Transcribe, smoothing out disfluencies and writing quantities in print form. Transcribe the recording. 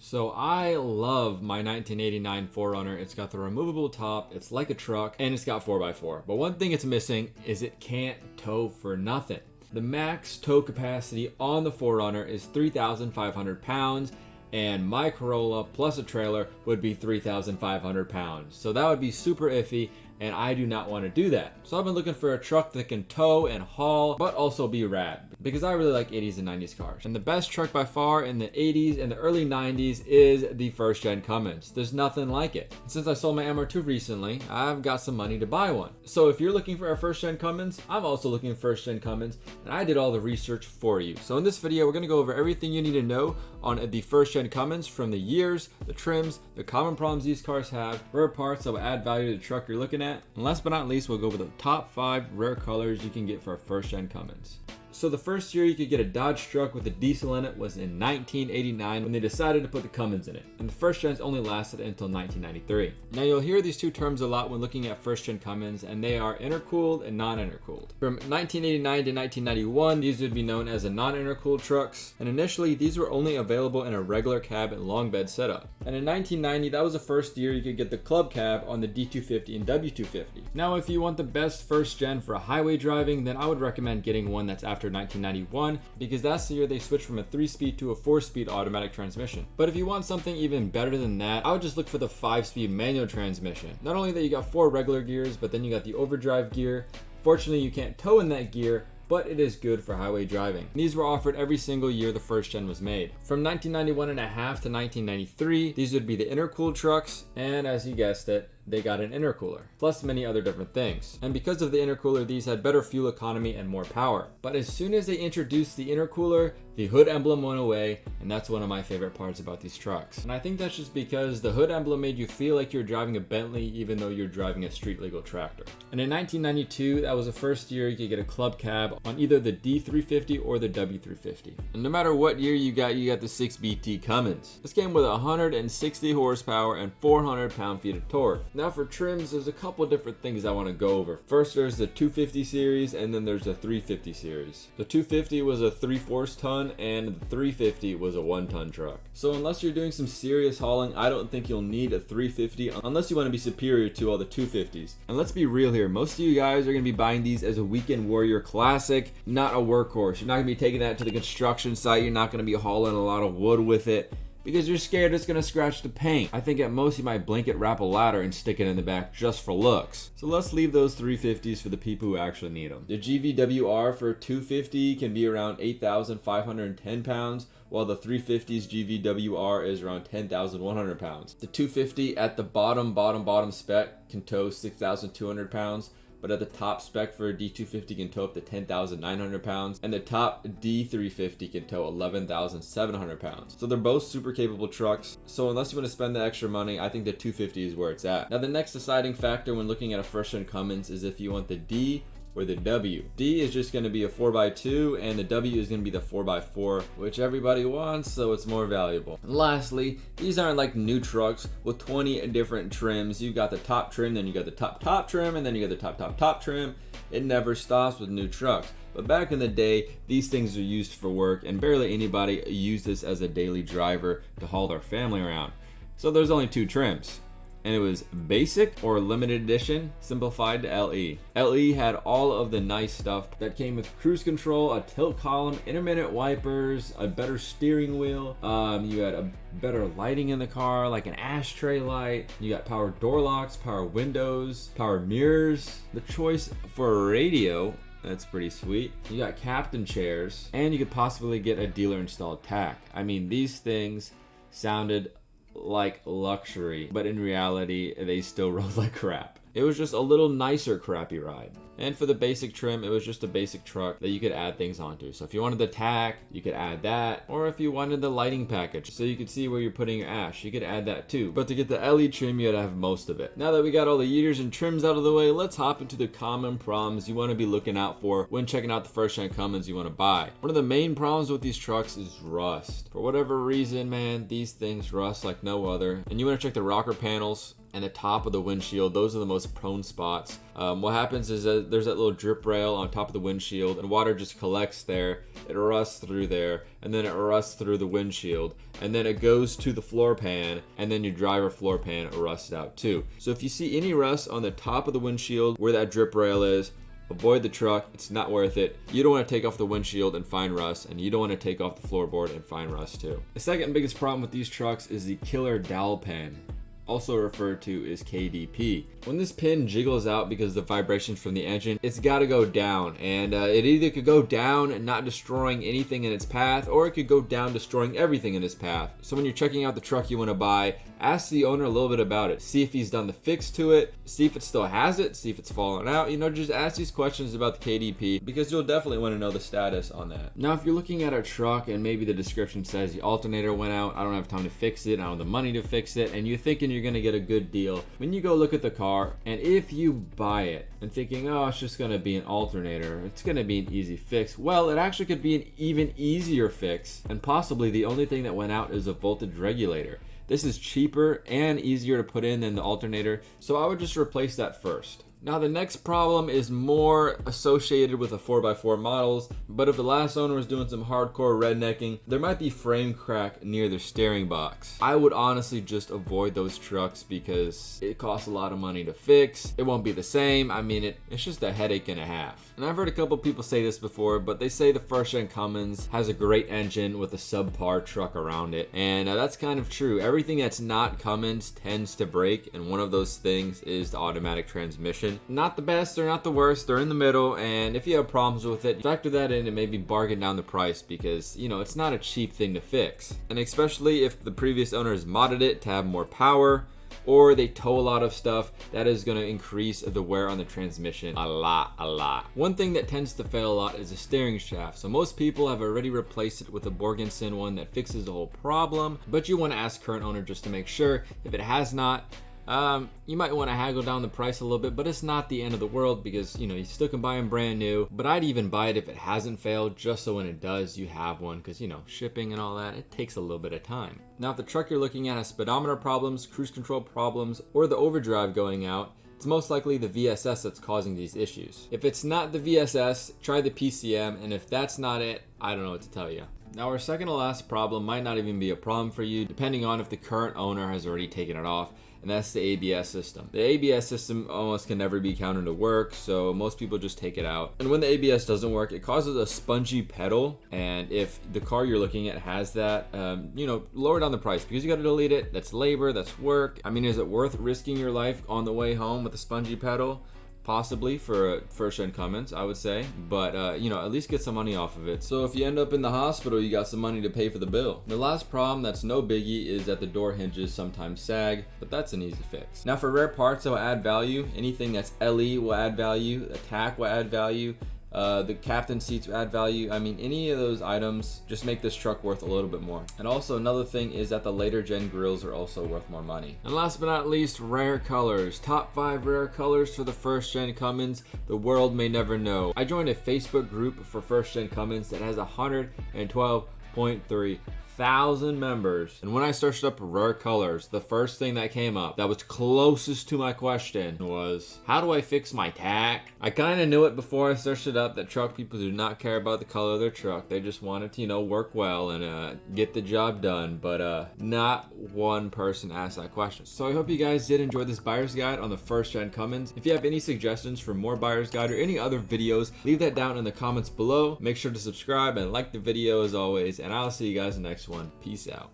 So I love my 1989 4Runner. It's got the removable top, it's like a truck, and it's got 4x4. But one thing it's missing is it can't tow for nothing. The max tow capacity on the 4Runner is 3,500 pounds, and my Corolla plus a trailer would be 3,500 pounds. So that would be super iffy, and I do not want to do that. So I've been looking for a truck that can tow and haul, but also be rad, because I really like 80s and 90s cars. And the best truck by far in the 80s and the early 90s is the first gen Cummins. There's nothing like it. And since I sold my MR2 recently, I've got some money to buy one. So if you're looking for a first gen Cummins, I'm also looking for first gen Cummins, and I did all the research for you. So in this video, we're gonna go over everything you need to know on the first gen Cummins, from the years, the trims, the common problems these cars have, rare parts that will add value to the truck you're looking at. And last but not least, we'll go over the top 5 rare colors you can get for a first gen Cummins. So the first year you could get a Dodge truck with a diesel in it was in 1989 when they decided to put the Cummins in it. And the first gens only lasted until 1993. Now you'll hear these two terms a lot when looking at first gen Cummins, and they are intercooled and non-intercooled. From 1989 to 1991, these would be known as the non-intercooled trucks. And initially, these were only available in a regular cab and long bed setup. And in 1990, that was the first year you could get the club cab on the D250 and W250. Now, if you want the best first gen for highway driving, then I would recommend getting one that's after 1991, because that's the year they switched from a 3-speed to a 4-speed automatic transmission. But if you want something even better than that, I would just look for the 5-speed manual transmission. Not only that you got 4 regular gears, but then you got the overdrive gear. Fortunately, you can't tow in that gear, but it is good for highway driving. These were offered every single year the first gen was made. From 1991 and a half to 1993, these would be the intercooled trucks, and as you guessed it, they got an intercooler, plus many other different things. And because of the intercooler, these had better fuel economy and more power. But as soon as they introduced the intercooler, the hood emblem went away, and that's one of my favorite parts about these trucks. And I think that's just because the hood emblem made you feel like you're driving a Bentley even though you're driving a street legal tractor. And in 1992, that was the first year you could get a club cab on either the D350 or the W350. And no matter what year you got the 6BT Cummins. This came with 160 horsepower and 400 pound-feet of torque. Now for trims, there's a couple different things I want to go over. First, there's the 250 series, and then there's the 350 series. The 250 was a 3/4 ton, and the 350 was a 1-ton truck. So unless you're doing some serious hauling, I don't think you'll need a 350 unless you want to be superior to all the 250s. And let's be real here, most of you guys are going to be buying these as a weekend warrior classic, not a workhorse. You're not going to be taking that to the construction site. You're not going to be hauling a lot of wood with it, because you're scared it's gonna scratch the paint. I think at most you might blanket wrap a ladder and stick it in the back just for looks. So let's leave those 350s for the people who actually need them. The GVWR for 250 can be around 8,510 pounds, while the 350's GVWR is around 10,100 pounds. The 250 at the bottom spec can tow 6,200 pounds, but at the top spec for a D250 can tow up to 10,900 pounds, and the top D350 can tow 11,700 pounds. So they're both super capable trucks, so unless you want to spend the extra money, I think the 250 is where it's at. Now the next deciding factor when looking at a first gen Cummins is if you want the D or the W. D is just going to be a 4x2, and the W is going to be the 4x4, which everybody wants, so it's more valuable. And lastly, these aren't like new trucks with 20 different trims. You got the top trim, then you got the top trim, and then you got the top trim. It never stops with new trucks. But back in the day, these things are used for work, and barely anybody used this as a daily driver to haul their family around. So there's only 2 trims. And it was basic or limited edition, simplified to LE. LE had all of the nice stuff that came with cruise control, a tilt column, intermittent wipers, a better steering wheel. You had a better lighting in the car, like an ashtray light. You got power door locks, power windows, power mirrors. The choice for a radio, that's pretty sweet. You got captain chairs, and you could possibly get a dealer installed tach. I mean, these things sounded like luxury, but in reality they still rode like crap. It was just a little nicer crappy ride. And for the basic trim, it was just a basic truck that you could add things onto. So if you wanted the tach, you could add that. Or if you wanted the lighting package, so you could see where you're putting your ash, you could add that too. But to get the LE trim, you had to have most of it. Now that we got all the years and trims out of the way, let's hop into the common problems you want to be looking out for when checking out the first gen Cummins you want to buy. One of the main problems with these trucks is rust. For whatever reason, man, these things rust like no other. And you want to check the rocker panels and the top of the windshield. Those are the most prone spots. What happens is that there's that little drip rail on top of the windshield, and water just collects there. It rusts through there, and then it rusts through the windshield, and then it goes to the floor pan, and then your driver floor pan rusts out too. So if you see any rust on the top of the windshield where that drip rail is, avoid the truck. It's not worth it. You don't want to take off the windshield and find rust, and you don't want to take off the floorboard and find rust too. The second biggest problem with these trucks is the killer dowel pin, also referred to as KDP. When this pin jiggles out because of the vibrations from the engine, it's got to go down, and it either could go down and not destroying anything in its path, or it could go down destroying everything in its path. So when you're checking out the truck you want to buy, ask the owner a little bit about it. See if he's done the fix to it, see if it still has it, see if it's fallen out. Just ask these questions about the KDP, because you'll definitely want to know the status on that. Now, if you're looking at a truck and maybe the description says the alternator went out, I don't have time to fix it, I don't have the money to fix it, and you're thinking you're going to get a good deal, when you go look at the car, and if you buy it and thinking, oh, it's just going to be an alternator, it's going to be an easy fix, well, it actually could be an even easier fix, and possibly the only thing that went out is a voltage regulator. This is cheaper and easier to put in than the alternator, so I would just replace that first. Now, the next problem is more associated with the 4x4 models, but if the last owner was doing some hardcore rednecking, there might be frame crack near their steering box. I would honestly just avoid those trucks because it costs a lot of money to fix. It won't be the same. It's just a headache and a half. And I've heard a couple people say this before, but they say the first-gen Cummins has a great engine with a subpar truck around it, and that's kind of true. Everything that's not Cummins tends to break, and one of those things is the automatic transmission. Not the best, they're not the worst, they're in the middle, and if you have problems with it, factor that in and maybe bargain down the price, because it's not a cheap thing to fix. And especially if the previous owners modded it to have more power, or they tow a lot of stuff, that is going to increase the wear on the transmission a lot. One thing that tends to fail a lot is the steering shaft. So most people have already replaced it with a Borgensen one that fixes the whole problem, but you want to ask current owner just to make sure. If it has not, you might want to haggle down the price a little bit, but it's not the end of the world, because you still can buy them brand new. But I'd even buy it if it hasn't failed, just so when it does, you have one, because shipping and all that, it takes a little bit of time. Now, if the truck you're looking at has speedometer problems, cruise control problems, or the overdrive going out, it's most likely the VSS that's causing these issues. If it's not the VSS, try the PCM, and if that's not it, I don't know what to tell you. Now, our second to last problem might not even be a problem for you, depending on if the current owner has already taken it off, and that's the ABS system. The ABS system almost can never be counted to work, so most people just take it out. And when the ABS doesn't work, it causes a spongy pedal, and if the car you're looking at has that, lower down the price, because you got to delete it. That's labor, that's work. Is it worth risking your life on the way home with a spongy pedal? Possibly for a first-gen Cummins, I would say, but at least get some money off of it. So if you end up in the hospital, you got some money to pay for the bill. The last problem that's no biggie is that the door hinges sometimes sag, but that's an easy fix. Now, for rare parts that will add value, anything that's LE will add value, the tack will add value, the captain seats add value. Any of those items just make this truck worth a little bit more. And also, another thing is that the later gen grills are also worth more money. And last but not least, rare colors. Top 5 rare colors for the first gen Cummins the world may never know. I joined a Facebook group for first gen Cummins that has 112.3 1,000 members. And when I searched up rare colors, the first thing that came up that was closest to my question was, how do I fix my tack? I kind of knew it before I searched it up that truck people do not care about the color of their truck. They just want it to, work well and get the job done. But not one person asked that question. So I hope you guys did enjoy this buyer's guide on the first gen Cummins. If you have any suggestions for more buyer's guide or any other videos, leave that down in the comments below. Make sure to subscribe and like the video as always, and I'll see you guys in the next one. Peace out.